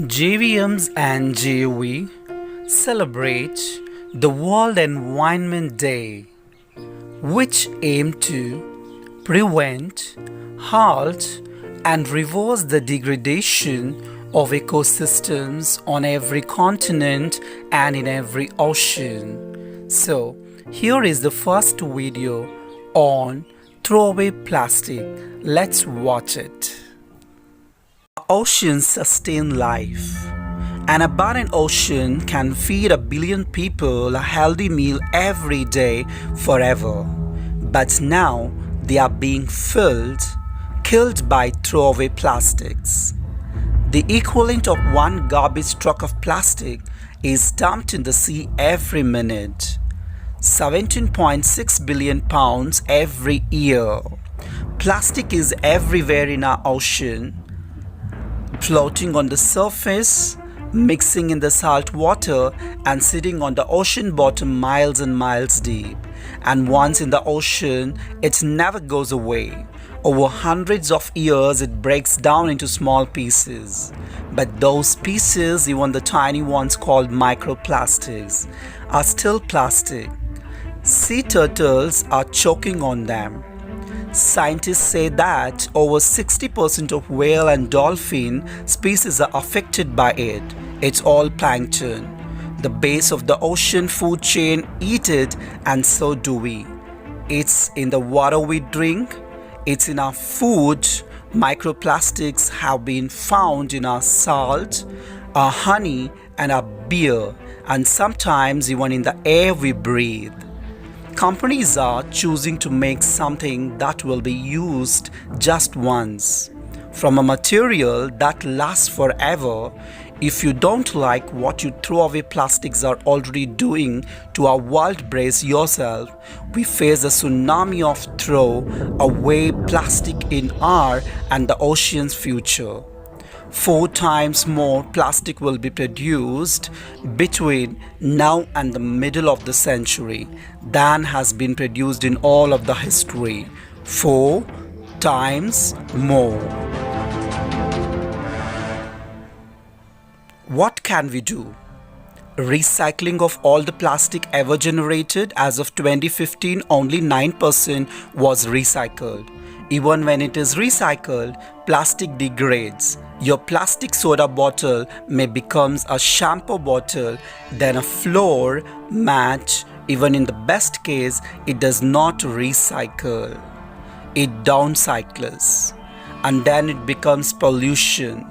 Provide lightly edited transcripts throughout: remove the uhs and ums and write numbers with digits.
JVMs and JOV celebrate the World Environment Day, which aim to prevent, halt, and reverse the degradation of ecosystems on every continent and in every ocean. So, here is the first video on throwaway plastic. Let's watch it. Oceans sustain life. An abundant ocean can feed 1 billion people a healthy meal every day forever. But now they are being killed by throwaway plastics. The equivalent of one garbage truck of plastic is dumped in the sea every minute. 17.6 billion pounds every year. Plastic is everywhere in our ocean, floating on the surface, mixing in the salt water, and sitting on the ocean bottom miles and miles deep. And once in the ocean, it never goes away. Over hundreds of years, it breaks down into small pieces. But those pieces, even the tiny ones called microplastics, are still plastic. Sea turtles are choking on them. Scientists say that over 60% of whale and dolphin species are affected by it. It's all plankton. The base of the ocean food chain eat it, and so do we. It's in the water we drink. It's in our food. Microplastics have been found in our salt, our honey, and our beer, and sometimes even in the air we breathe. Companies are choosing to make something that will be used just once, from a material that lasts forever. If you don't like what you throw away plastics are already doing to our world, brace yourself. We face a tsunami of throw away plastic in our and the ocean's future. 4 times more plastic will be produced between now and the middle of the century than has been produced in all of the history. 4 times more. What can we do? Recycling of all the plastic ever generated. As of 2015, only 9% was recycled. Even when it is recycled, plastic degrades. Your plastic soda bottle may become a shampoo bottle, then a floor mat. Even in the best case, it does not recycle. It downcycles. And then it becomes pollution.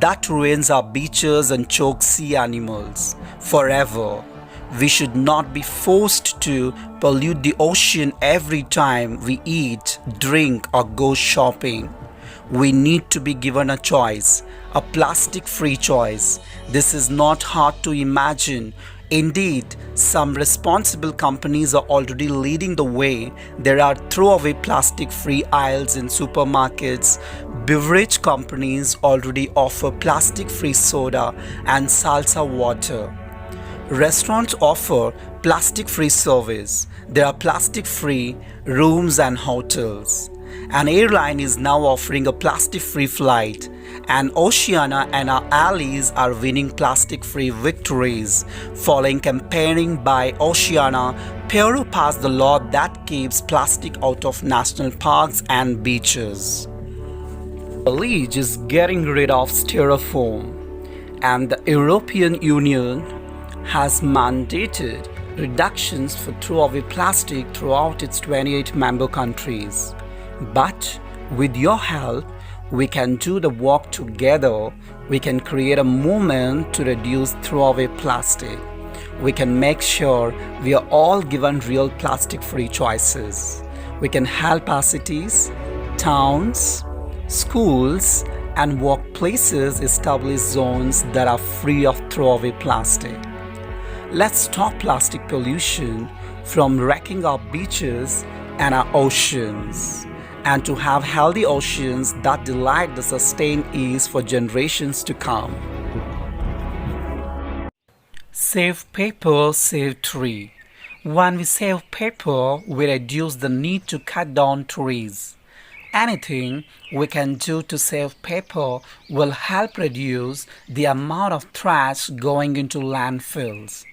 That ruins our beaches and chokes sea animals forever. We should not be forced to pollute the ocean every time we eat, drink, or go shopping. We need to be given a choice, a plastic-free choice. This is not hard to imagine. Indeed, some responsible companies are already leading the way. There are throwaway plastic-free aisles in supermarkets. Beverage companies already offer plastic-free soda and salsa water. Restaurants offer plastic-free service. There are plastic-free rooms and hotels. An airline is now offering a plastic-free flight, and Oceania and our allies are winning plastic-free victories. Following campaigning by Oceania, Peru passed the law that keeps plastic out of national parks and beaches. Italy is getting rid of styrofoam, and the European Union has mandated reductions for throwaway plastic throughout its 28 member countries. But with your help, we can do the work together. We can create a movement to reduce throwaway plastic. We can make sure we are all given real plastic-free choices. We can help our cities, towns, schools, and workplaces establish zones that are free of throwaway plastic. Let's stop plastic pollution from wrecking our beaches and our oceans, and to have healthy oceans that delight the sustained ease for generations to come. Save paper, save tree. When we save paper, we reduce the need to cut down trees. Anything we can do to save paper will help reduce the amount of trash going into landfills.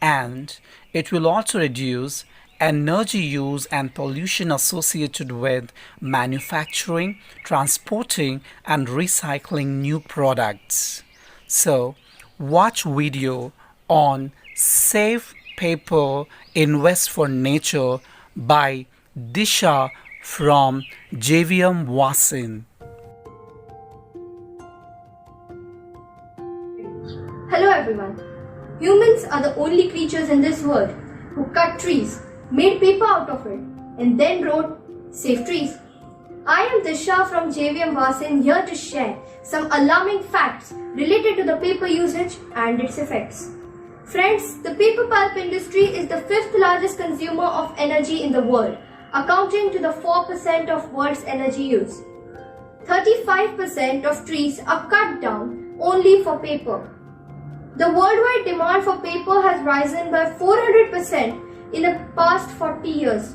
And it will also reduce energy use and pollution associated with manufacturing, transporting, and recycling new products. So, watch video on Save Paper, Invest for Nature by Disha from JVM Wasin. Hello everyone. Humans are the only creatures in this world who cut trees, made paper out of it, and then wrote Save Trees. I am Disha from JVM Wasin here to share some alarming facts related to the paper usage and its effects. Friends, the paper pulp industry is the fifth largest consumer of energy in the world, accounting to the 4% of world's energy use. 35% of trees are cut down only for paper. The worldwide demand for paper has risen by 400% in the past 40 years.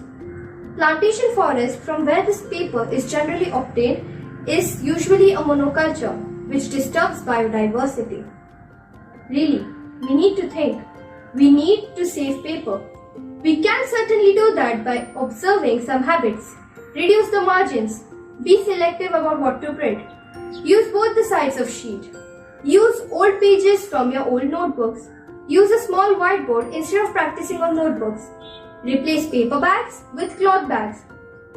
Plantation forest from where this paper is generally obtained is usually a monoculture which disturbs biodiversity. Really, we need to think. We need to save paper. We can certainly do that by observing some habits. Reduce the margins. Be selective about what to print. Use both the sides of sheet. Use old pages from your old notebooks. Use a small whiteboard instead of practicing on notebooks. Replace paper bags with cloth bags.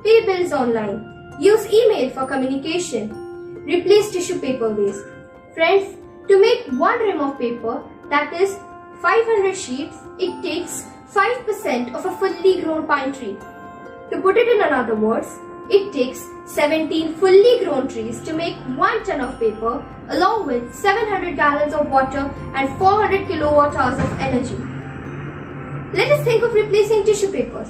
Pay bills online. Use email for communication. Replace tissue paper waste. Friends, to make one ream of paper, that is 500 sheets, it takes 5% of a fully grown pine tree. To put it in other words, it takes 17 fully grown trees to make 1 ton of paper along with 700 gallons of water and 400 kilowatt hours of energy. Let us think of replacing tissue papers.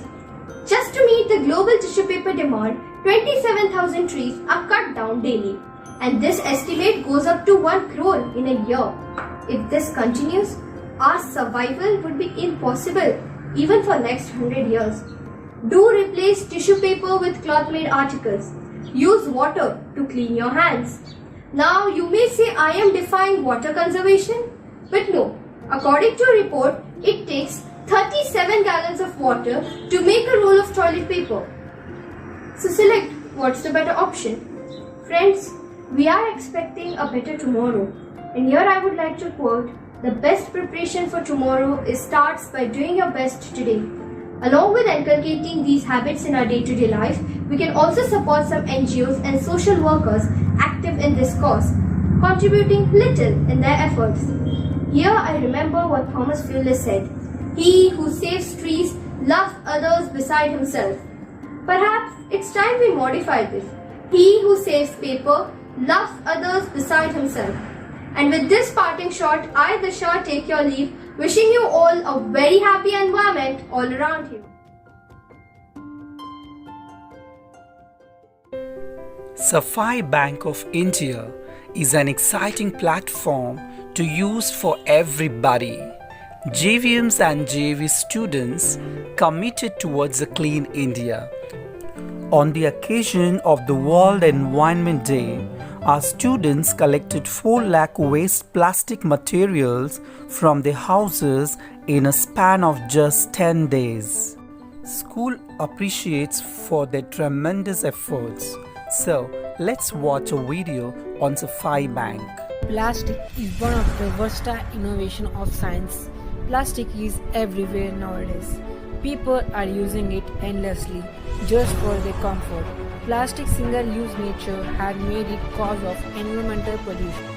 Just to meet the global tissue paper demand, 27,000 trees are cut down daily, and this estimate goes up to 1 crore in a year. If this continues, our survival would be impossible even for next 100 years. Do replace tissue paper with cloth-made articles. Use water to clean your hands. Now you may say I am defying water conservation, but no. According to a report, it takes 37 gallons of water to make a roll of toilet paper. So select what's the better option. Friends, we are expecting a better tomorrow. And here I would like to quote, the best preparation for tomorrow starts by doing your best today. Along with inculcating these habits in our day-to-day life, we can also support some NGOs and social workers active in this cause, contributing little in their efforts. Here I remember what Thomas Fuller said, "He who saves trees loves others beside himself." Perhaps it's time we modify this. He who saves paper loves others beside himself. And with this parting shot, I, Disha, take your leave, wishing you all a very happy environment all around you. Safai Bank of India is an exciting platform to use for everybody. JVMs and JV students committed towards a clean India. On the occasion of the World Environment Day, our students collected 4 lakh waste plastic materials from their houses in a span of just 10 days. School appreciates for their tremendous efforts. So, let's watch a video on Safai Bank. Plastic is one of the versatile innovations of science. Plastic is everywhere nowadays. People are using it endlessly just for their comfort. Plastic single-use nature has made it cause of environmental pollution.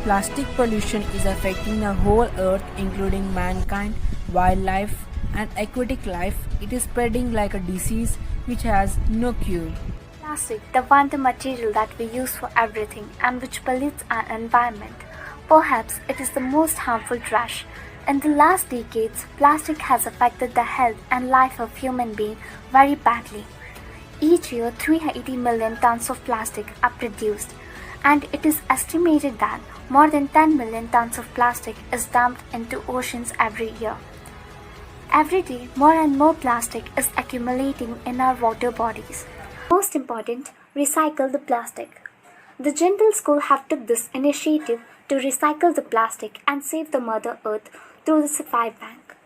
Plastic pollution is affecting the whole earth, including mankind, wildlife, and aquatic life. It is spreading like a disease which has no cure. Plastic, the wonder material that we use for everything and which pollutes our environment. Perhaps it is the most harmful trash. In the last decades, plastic has affected the health and life of human beings very badly. Each year, 380 million tons of plastic are produced, and it is estimated that more than 10 million tons of plastic is dumped into oceans every year. Every day, more and more plastic is accumulating in our water bodies. Most important, recycle the plastic. The Jindal school have took this initiative to recycle the plastic and save the Mother Earth through the Safai Bank.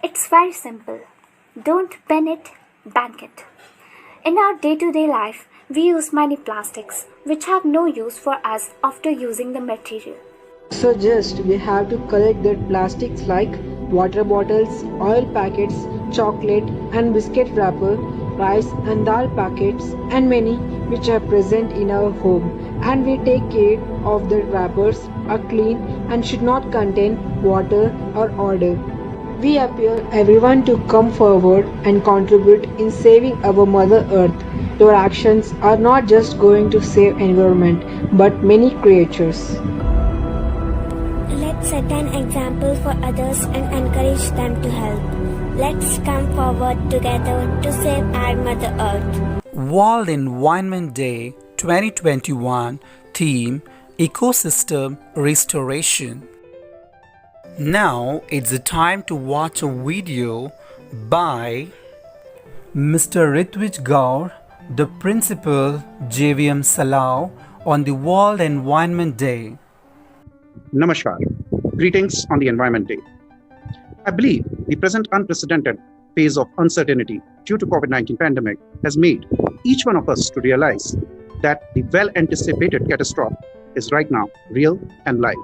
It's very simple. Don't bin it, bank it. In our day-to-day life, we use many plastics which have no use for us after using the material. So just we have to collect the plastics like water bottles, oil packets, chocolate and biscuit wrapper, rice and dal packets and many which are present in our home, and we take care of the wrappers are clean and should not contain water or odor. We appeal everyone to come forward and contribute in saving our Mother Earth. Your actions are not just going to save environment but many creatures. Let's set an example for others and encourage them to help. Let's come forward together to save our Mother Earth. World Environment Day 2021 theme Ecosystem Restoration. Now it's the time to watch a video by Mr. Ritwij Gaur, the principal JVM Salau, on the World Environment Day. Namaskar. Greetings on the Environment Day. I believe the present unprecedented phase of uncertainty due to COVID-19 pandemic has made each one of us to realize that the well-anticipated catastrophe is right now real and live.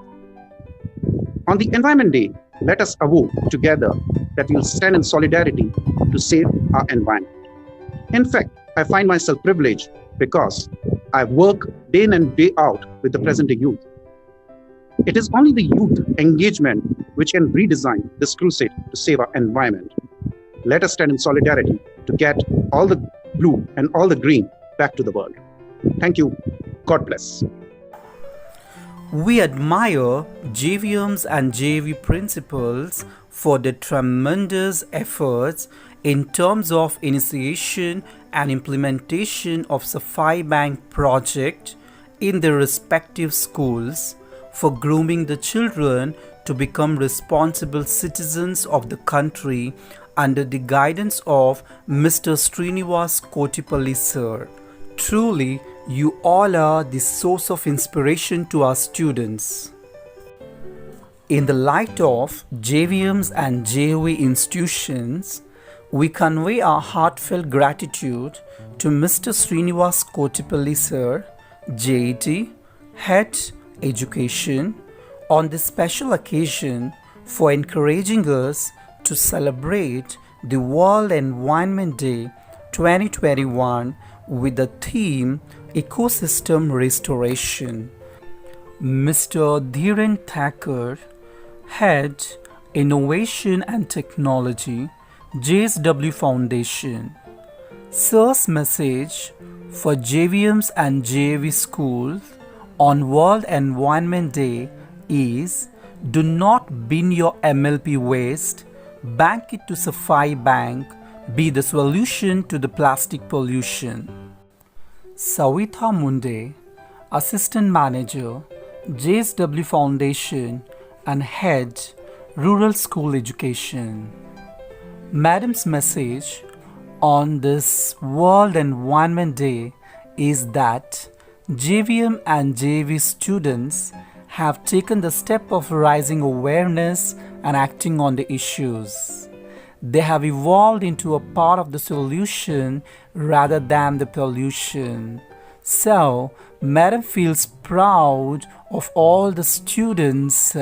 On the Environment Day, let us vow together that we will stand in solidarity to save our environment. In fact, I find myself privileged because I work day in and day out with the present-day youth. It is only the youth engagement which can redesign this crusade to save our environment. Let us stand in solidarity to get all the blue and all the green back to the world. Thank you. God bless. We admire JVMs and JV principals for their tremendous efforts in terms of initiation and implementation of Safai Bank project in their respective schools, for grooming the children to become responsible citizens of the country under the guidance of Mr. Srinivas Kotipalli sir. Truly, you all are the source of inspiration to our students. In the light of JVMs and JOE institutions, we convey our heartfelt gratitude to Mr. Srinivas Kotipalli sir, JET, Head Education, on this special occasion for encouraging us to celebrate the World Environment Day 2021 with the theme Ecosystem Restoration. Mr. Dhiren Thakur, Head Innovation and Technology, JSW Foundation. Sir's message for JVMs and JV schools on World Environment Day is: do not bin your MLP waste, bank it to Safai Bank, be the solution to the plastic pollution. Savitha Munde, Assistant Manager, JSW Foundation and Head, Rural School Education. Madam's message on this World Environment Day is that JVM and JV students have taken the step of raising awareness and acting on the issues. They have evolved into a part of the solution rather than the pollution. So, Madam feels proud of all the students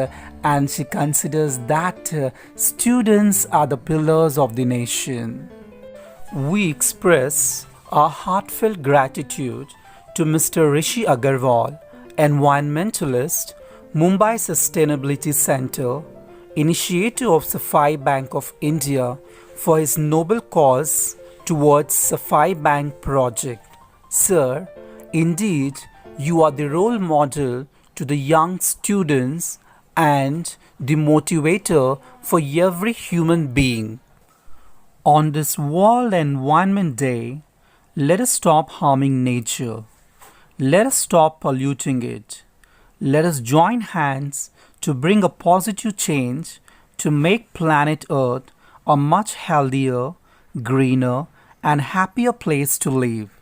and she considers that students are the pillars of the nation. We express our heartfelt gratitude to Mr. Rishi Agarwal, environmentalist, Mumbai Sustainability Center, initiator of Safai Bank of India, for his noble cause towards Safai Bank project. Sir, indeed, you are the role model to the young students and the motivator for every human being. On this World Environment Day, let us stop harming nature. Let us stop polluting it. Let us join hands to bring a positive change to make planet Earth a much healthier, greener, and happier place to live.